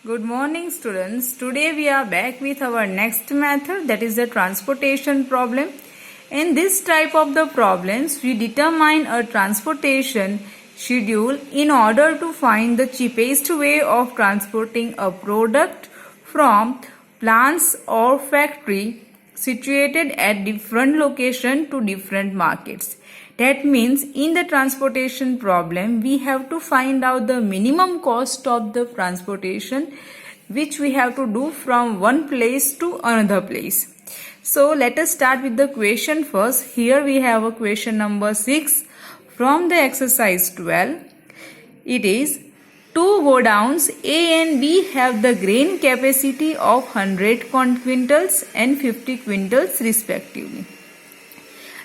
Good morning students. Today we are back with our next method, that is the transportation problem. In this type of the problems, we determine a transportation schedule in order to find the cheapest way of transporting a product from plants or factory situated at different location to different markets. That means in the transportation problem, we have to find out the minimum cost of the transportation which we have to do from one place to another place. So let us start with the question first. Here we have a question number 6 from the exercise 12. It is two godowns A and B have the grain capacity of 100 quintals and 50 quintals respectively.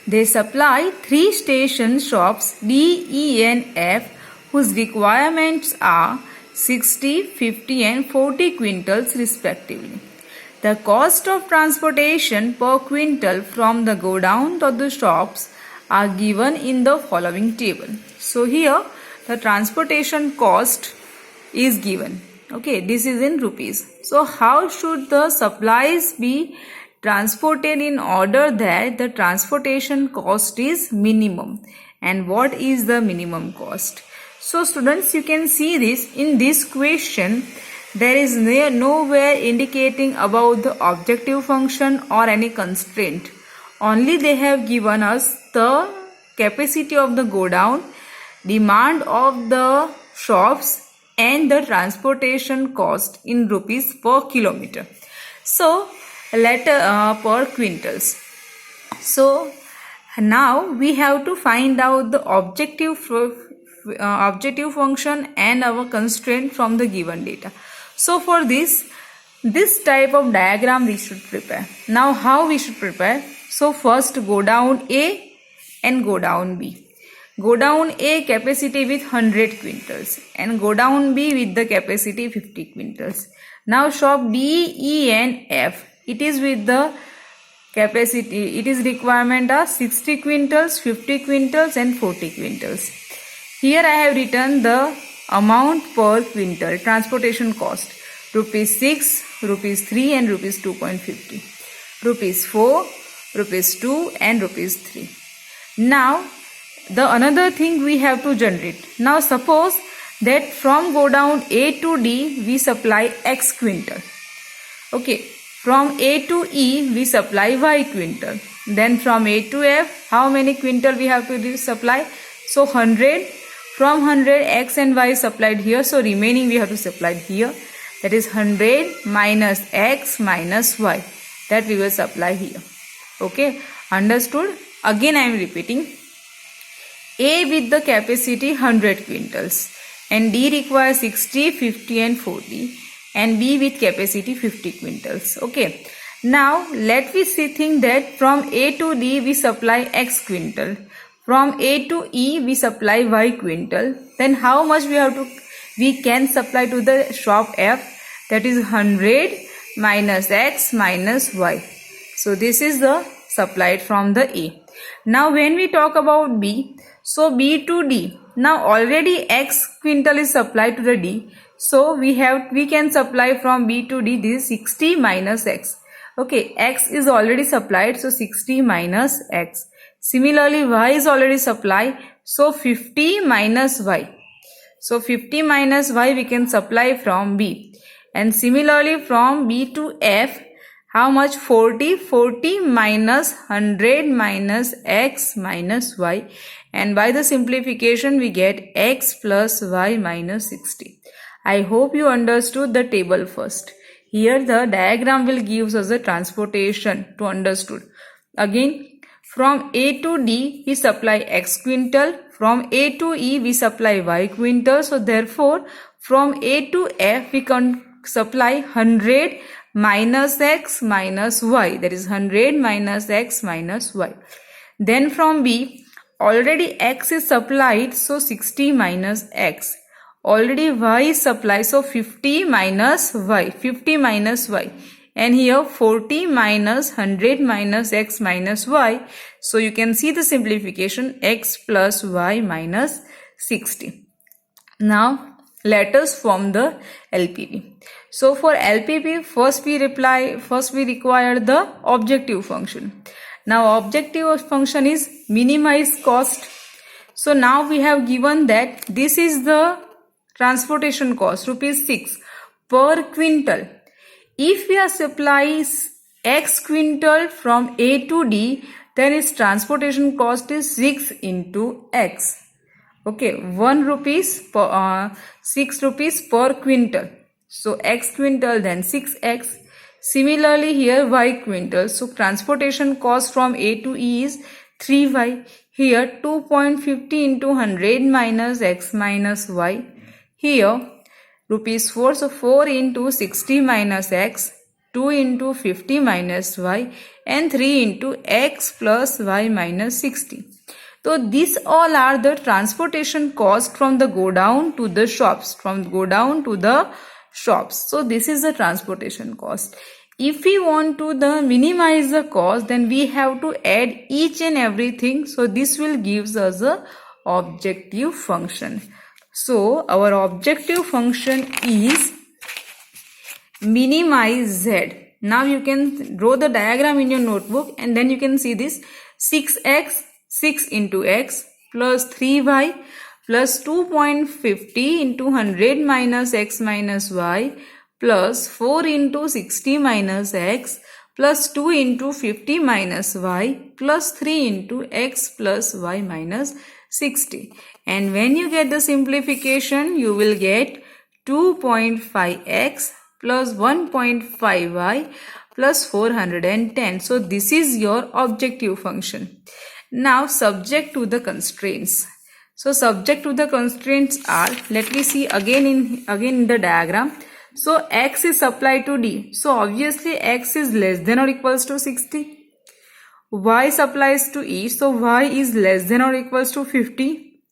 They supply three station shops D, E and F whose requirements are 60, 50 and 40 quintals respectively. The cost of transportation per quintal from the godown to the shops are given in the following table. So here the transportation cost is given. Okay, this is in rupees. So how should the supplies be transported in order that the transportation cost is minimum? And what is the minimum cost? So students, you can see this in this question. There is nowhere indicating about the objective function or any constraint. Only they have given us the capacity of the godown, demand of the shops and the transportation cost in rupees per kilometer. So per quintals. So now we have to find out the objective function and our constraint from the given data. So for this type of diagram we should prepare. Now how we should prepare? So first go down A and go down B. Go down A capacity with 100 quintals and go down B with the capacity 50 quintals. Now shop D, E and F. It is with the capacity, it is requirement of 60 quintals, 50 quintals and 40 quintals. Here I have written the amount per quintal, transportation cost, rupees 6, rupees 3 and rupees 2.50, rupees 4, rupees 2 and rupees 3. Now the another thing we have to generate. Now suppose that from go down A to D we supply X quintal. Okay. From A to E we supply Y quintal. Then from A to F how many quintal we have to supply? So 100. From 100 X and Y supplied here. So remaining we have to supply here. That is 100 minus X minus Y. That we will supply here. Okay. Understood? Again I am repeating. A with the capacity 100 quintals. And D requires 60, 50 and 40. And B with capacity 50 quintals. Okay. Now let me think that from A to D we supply X quintal. From A to E we supply Y quintal. Then how much we can supply to the shop F? That is 100 minus X minus Y. So this is the supplied from the A. Now when we talk about B, so B to D. Now already X quintal is supplied to the D. So we can supply from B to D. This is 60 minus X. Okay, X is already supplied, so 60 minus X. Similarly, Y is already supplied, so 50 minus Y. So 50 minus Y we can supply from B. And similarly from B to F, how much? 40. 40 minus 100 minus X minus Y. And by the simplification we get X plus Y minus 60. I hope you understood the table first. Here the diagram will give us the transportation to understood. Again, from A to D we supply X quintal. From A to E we supply Y quintal. So therefore from A to F we can supply 100 minus X minus Y. That is 100 minus X minus Y. Then from B, already X is supplied, so 60 minus X. Already Y is supplied, so 50 minus Y. 50 minus Y. And here 40 minus 100 minus X minus Y. So you can see the simplification, X plus Y minus 60. Now letters from the LPP. So for LPP, first we require the objective function. Now objective function is minimize cost. So now we have given that this is the transportation cost, rupees 6 per quintal. If we are supplies X quintal from A to D, then its transportation cost is 6 into X. Okay, 1 rupees per 6 rupees per quintal. So X quintal, then 6X. Similarly here Y quintal. So transportation cost from A to E is 3Y. Here 2.50 into 100 minus X minus Y. Here rupees 4. So 4 into 60 minus X. 2 into 50 minus Y. And 3 into X plus Y minus 60. So these all are the transportation cost from the godown to the shops. So this is the transportation cost. If we want to minimize the cost, then we have to add each and everything. So this will gives us a objective function. So our objective function is minimize Z. Now you can draw the diagram in your notebook, and then you can see this 6X, 6 into X plus 3Y plus 2.50 into 100 minus X minus Y plus 4 into 60 minus X plus 2 into 50 minus Y plus 3 into X plus Y minus 60. And when you get the simplification, you will get 2.5X plus 1.5Y plus 410. So this is your objective function. Now subject to the constraints. So subject to the constraints are, let me see again in the diagram. So X is supplied to D. So obviously X is less than or equals to 60. Y supplies to E. So Y is less than or equals to 50.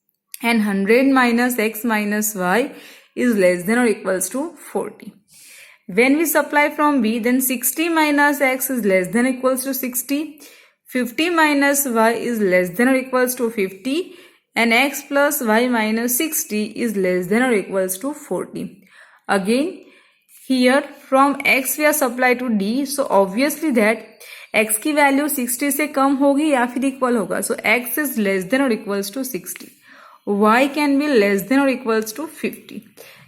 And 100 minus X minus Y is less than or equals to 40. When we supply from B, then 60 minus X is less than or equals to 60. 50 minus Y is less than or equals to 50. And X plus Y minus 60 is less than or equals to 40. Again, here from X we are supplied to D. So obviously that X की value 60 से कम होगी या फिर equal होगा. So X is less than or equals to 60. Y can be less than or equals to 50.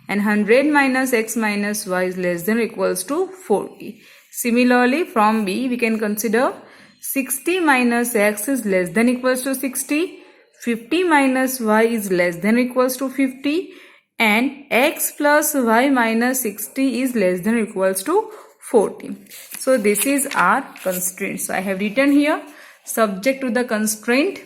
And 100 minus X minus Y is less than or equals to 40. Similarly, from B we can consider 60 minus X is less than or equals to 60. 50 minus Y is less than or equals to 50. And X plus Y minus 60 is less than or equals to 40. So this is our constraint. So I have written here, subject to the constraint,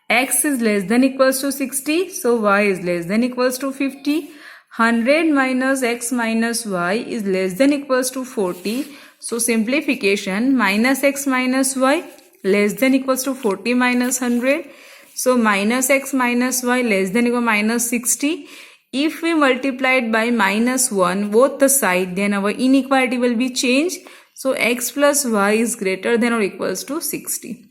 X is less than or equals to 60. So Y is less than or equals to 50. 100 minus X minus Y is less than or equals to 40. So simplification, minus X minus Y less than or equals to 40 minus 100. So minus X minus Y less than or equal to minus 60. If we multiply it by minus 1 both the side, then our inequality will be changed. So X plus Y is greater than or equals to 60.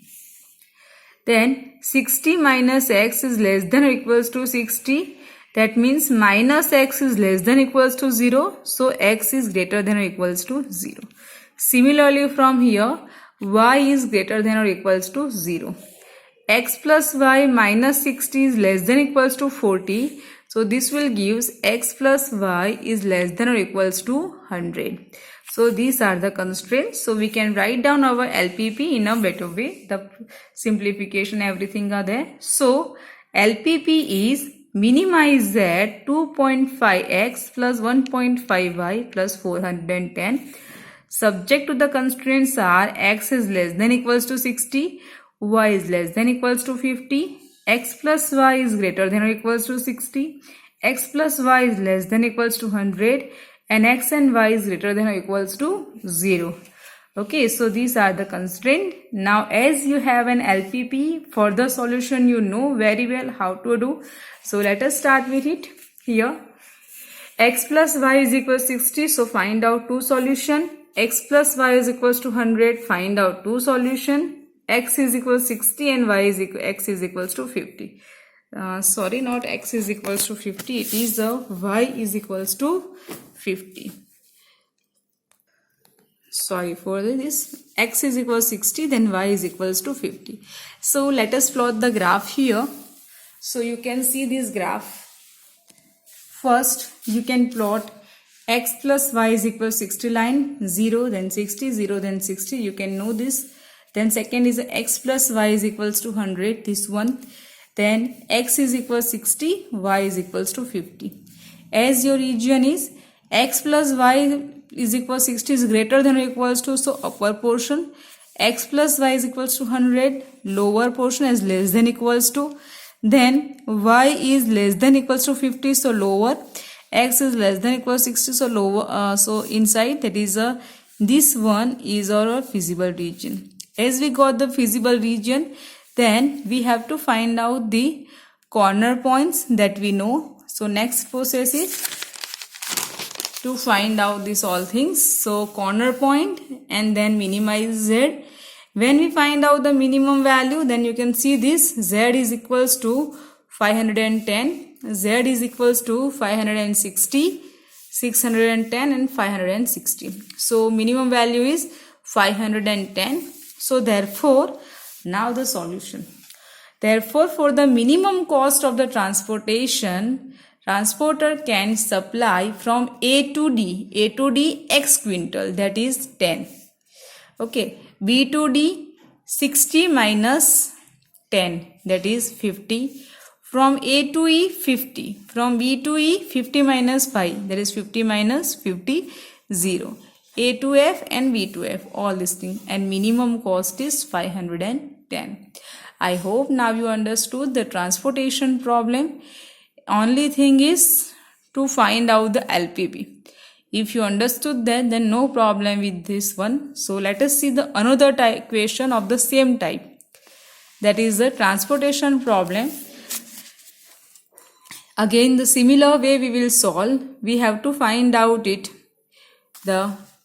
Then 60 minus X is less than or equals to 60. That means minus X is less than or equals to 0. So X is greater than or equals to 0. Similarly from here, Y is greater than or equals to 0. X plus Y minus 60 is less than or equals to 40. So this will give X plus Y is less than or equals to 100. So these are the constraints. So we can write down our LPP in a better way. The simplification, everything are there. So LPP is minimize Z 2.5X plus 1.5Y plus 410. Subject to the constraints are X is less than or equals to 60. Y is less than or equals to 50. X plus Y is greater than or equals to 60. X plus Y is less than or equals to 100. And X and Y is greater than or equals to 0. Okay, so these are the constraints. Now as you have an LPP, for the solution you know very well how to do. So let us start with it. Here X plus Y is equal to 60. So find out two solution. X plus Y is equals to 100. Find out two solution. X is equal to 60 and X is equals to 50. sorry, not x is equals to 50, it is y is equals to 50. Sorry for this, x is equals 60, then y is equals to 50. So let us plot the graph here. So you can see this graph. First you can plot x plus y is equal to 60 line, 0 then 60, 0 then 60, you can know this. Then second is x plus y is equals to 100, this one. Then x is equal to 60, y is equals to 50. As your region is x plus y is equal to 60 is greater than or equals to, so upper portion. X plus y is equals to 100, lower portion is less than equals to. Then y is less than equals to 50, so lower. X is less than equals to 60, so lower. So inside, that is this one is our feasible region. As we got the feasible region, then we have to find out the corner points that we know. So next process is to find out these all things. So corner point and then minimize z. When we find out the minimum value, then you can see this z is equals to 510, z is equals to 560, 610 and 560. So minimum value is 510. So therefore, now the solution. Therefore, for the minimum cost of the transportation, transporter can supply from A to D x quintal, that is 10. Okay, B to D 60 minus 10, that is 50. From A to E 50. From B to E 50 minus 5, that is 50 minus 50, 0. A to F and B to F, all this thing, and minimum cost is 510. I hope now you understood the transportation problem. Only thing is to find out the LPB. If you understood that, then no problem with this one. So let us see the another equation of the same type. That is the transportation problem. Again, the similar way we will solve. We have to find out it.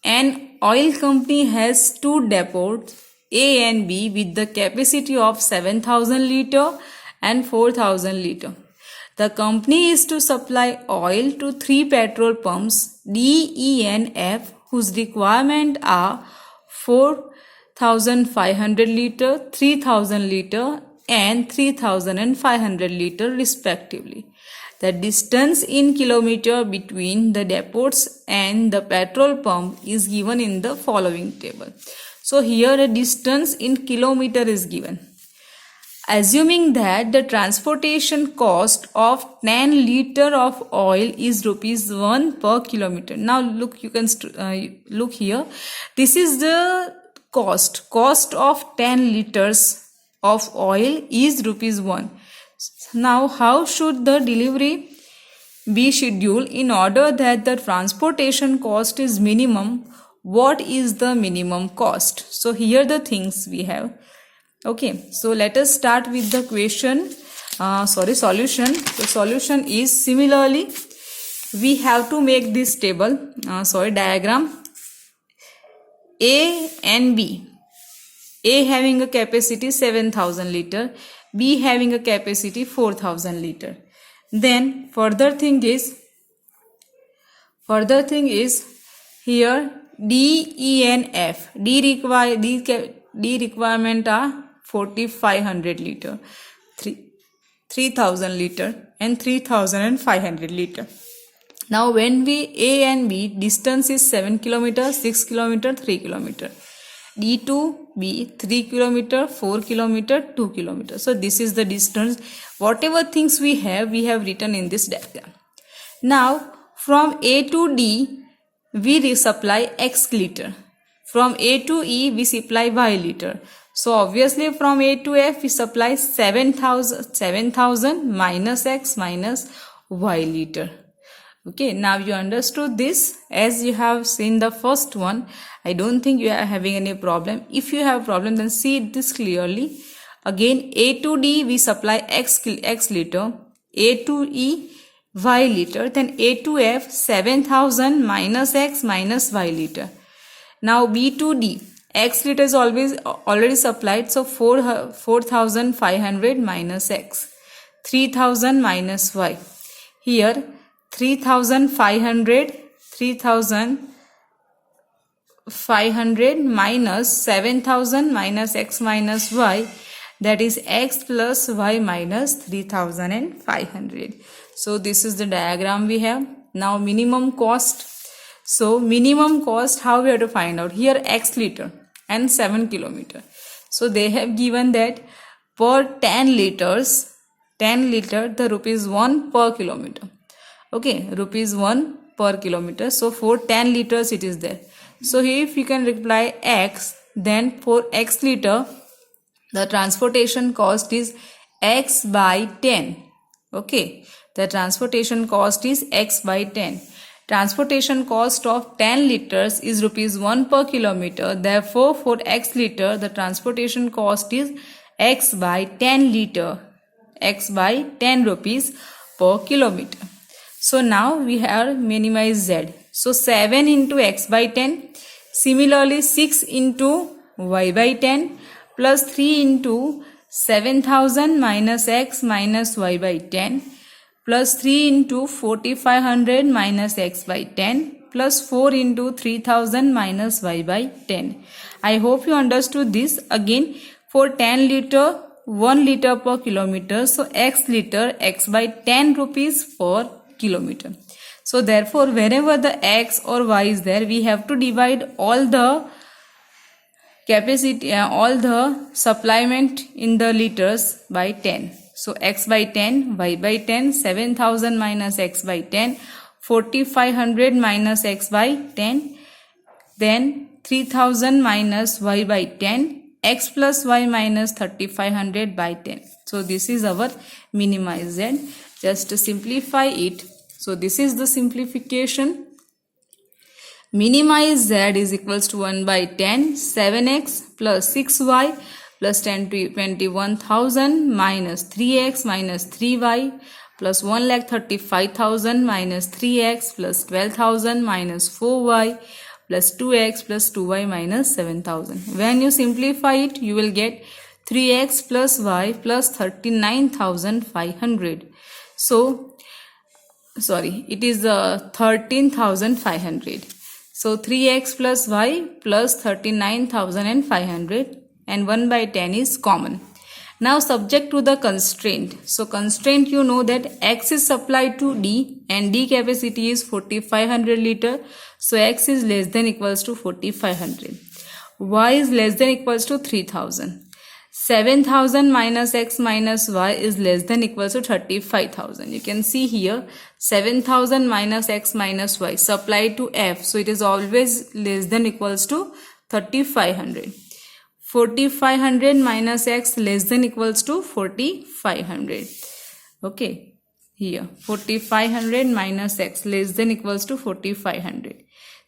An oil company has two depots A and B with the capacity of 7,000 liter and 4,000 liter. The company is to supply oil to 3 petrol pumps D, E and F whose requirement are 4,500 liter, 3,000 liter and 3,500 liter respectively. The distance in kilometer between the depots and the petrol pump is given in the following table. So here a distance in kilometer is given. Assuming that the transportation cost of 10 liter of oil is rupees 1 per kilometer. Now look, you can look here. This is the cost of 10 liters of oil is rupees 1. Now how should the delivery be scheduled in order that the transportation cost is minimum? What is the minimum cost? So here the things we have. Okay, so let us start with the solution. The solution is similarly we have to make this table, diagram. A and B. A having a capacity 7,000 liter, B having a capacity 4,000 liter. Then further thing is here D, E and F. D requirement are 4,500 liter, 3,000 liter and 3,500 liter. Now when we A and B, distance is 7 km, 6 km, 3 km. D to B 3 km, 4 km, 2 km. So this is the distance. Whatever things we have written in this diagram. Now from A to D we resupply X liter. From A to E we supply Y liter. So obviously from A to F we supply 7,000 minus X minus Y liter. Okay, now you understood this. As you have seen the first one, I don't think you are having any problem. If you have problem, then see this clearly. Again, A to D we supply X liter, A to E Y liter, then A to F 7,000 minus X minus Y liter. Now B to D, X liter is already supplied, so 4,500 minus X. 3000 minus y. Here 3500 minus 7000 minus x minus y, that is x plus y minus 3500. So this is the diagram we have. Now minimum cost. So minimum cost, how we have to find out? Here x liter and 7 kilometer. So they have given that per 10 liters the rupees 1 per kilometer. Okay, rupees 1 per kilometer. So for 10 liters it is there. So here if you can reply x, then for x liter the transportation cost is x by 10. Okay, the transportation cost is x by 10. Transportation cost of 10 liters is rupees 1 per kilometer. Therefore, for x liter, the transportation cost is x by 10 liter, x by 10 rupees per kilometer. So now we have minimized z. So 7 into x by 10. Similarly, 6 into y by 10 plus 3 into 7000 minus x minus y by 10 plus 3 into 4500 minus x by 10 plus 4 into 3000 minus y by 10. I hope you understood this. Again, for 10 liter, 1 liter per kilometer. So x liter, x by 10 rupees per kilometer. So therefore, whenever the x or y is there, we have to divide all the capacity, all the supplement in the liters by 10. So x by 10, y by 10, 7000 minus x by 10, 4500 minus x by 10, then 3000 minus y by 10, x plus y minus 3500 by 10. So this is our minimized z. Just to simplify it. So this is the simplification. Minimized z is equals to 1 by 10, 7x plus 6y plus 10 to 21,000 minus 3x minus 3y plus 1,35,000 minus 3x plus 12,000 minus 4y plus 2x plus 2y minus 7,000. When you simplify it, you will get 3x plus y plus 39,500. So, sorry, it is 13,500. So 3x plus y plus 39,500 and 1 by 10 is common. Now subject to the constraint. So constraint, you know that x is supplied to D and D capacity is 4500 liter. So x is less than equals to 4500. Y is less than equals to 3000. 7000 minus x minus y is less than equals to 35,000. You can see here 7000 minus x minus y supplied to F. So it is always less than equals to 3500. 4500 minus x less than equals to 4500. Okay, here 4500 minus x less than equals to 4500.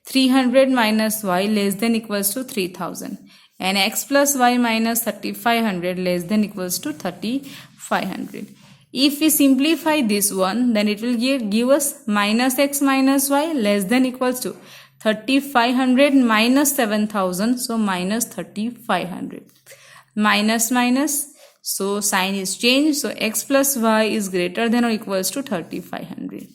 300 minus y less than equals to 3000. And x plus y minus 3500 less than equals to 3500. If we simplify this one, then it will give us minus x minus y less than equals to 3500 minus 7000. So minus 3500. Minus minus. So sign is changed. So x plus y is greater than or equals to 3500.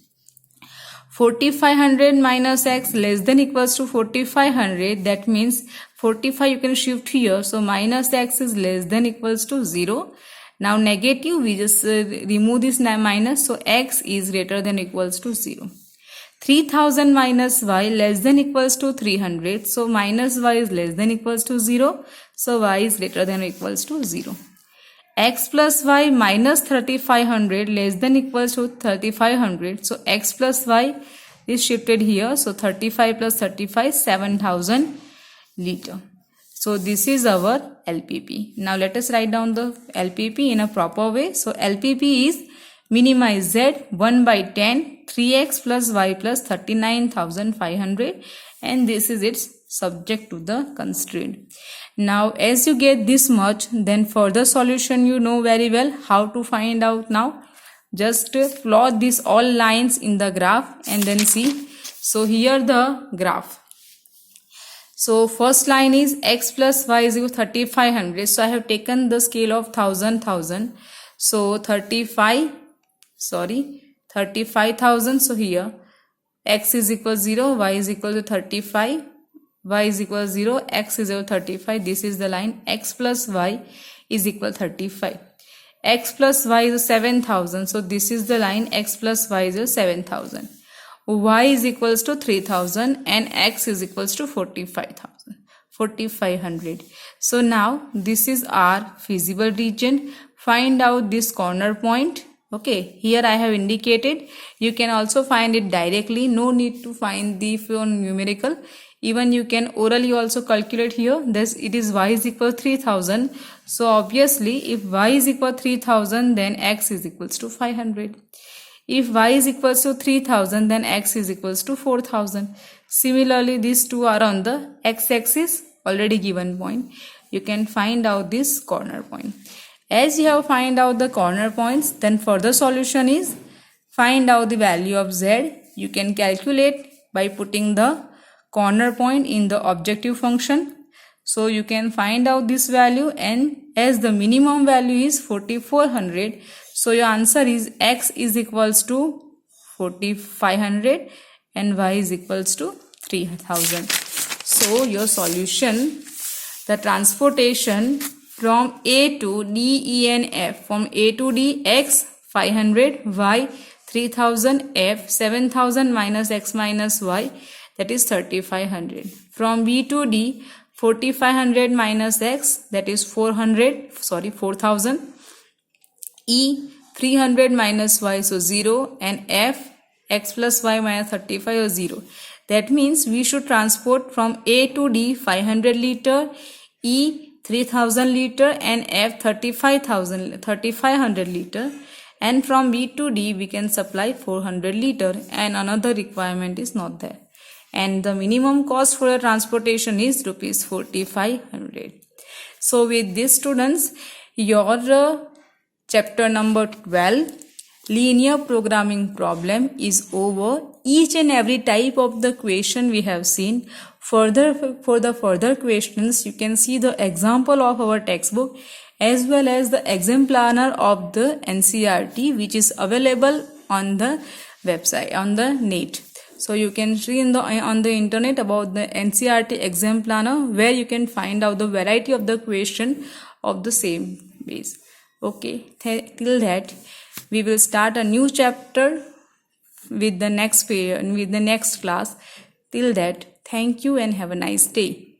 4500 minus x less than equals to 4500. That means 45 you can shift here. So minus x is less than equals to 0. Now negative, we just remove this minus. So x is greater than equals to 0. 3000 minus y less than equals to 300. So minus y is less than equals to 0. So y is greater than equals to 0. X plus y minus 3500 less than equals to 3500. So x plus y is shifted here. So 35 plus 35, 7000 liter. So this is our LPP. Now let us write down the LPP in a proper way. So LPP is minimize z 1 by 10, 3x plus y plus 39,500, and this is its subject to the constraint. Now as you get this much, then for the solution you know very well how to find out. Now just plot these all lines in the graph and then see. So here the graph. So first line is x plus y is equal to 3500. So I have taken the scale of 1000. So 35,000. So here x is equal 0, y is equal to 35, y is equal 0, x is equal to 35. This is the line x plus y is equal to 35. X plus y is 7,000. So this is the line x plus y is 7,000. Y is equals to 3,000 and x is equals to 4,500. So now this is our feasible region. Find out this corner point. Okay, here I have indicated. You can also find it directly. No need to find the numerical. Even you can orally also calculate here. This it is y is equal to 3,000. So obviously if y is equal to 3,000, then x is equals to 500. If y is equals to 3,000, then x is equals to 4,000. Similarly, these two are on the x-axis, already given point. You can find out this corner point. As you have find out the corner points, then further solution is find out the value of z. You can calculate by putting the corner point in the objective function. So you can find out this value, and as the minimum value is 4,400, so your answer is x is equals to 4,500 and y is equals to 3,000. So your solution, the transportation from A to D, E and F, from A to D, x 500, y 3,000, f 7,000 minus x minus y, that is 3,500. From B to D, 4,500 minus x, that is 4,000. E 300 minus y, so 0, and f x plus y minus 35 or 0. That means we should transport from A to D 500 liter, E 3,000 liter and f 3,500 liter, and from B to D we can supply 400 liter, and another requirement is not there. And the minimum cost for the transportation is rupees 4,500. So with this, students, your chapter number 12, linear programming problem, is over. Each and every type of the question we have seen. Further, for the further questions, you can see the example of our textbook as well as the exam planner of the NCERT, which is available on the website, on the net. So you can see on the internet about the NCERT exam planner, where you can find out the variety of the question of the same base. Okay, till that we will start a new chapter with the next period, with the next class. Till that, thank you and have a nice day.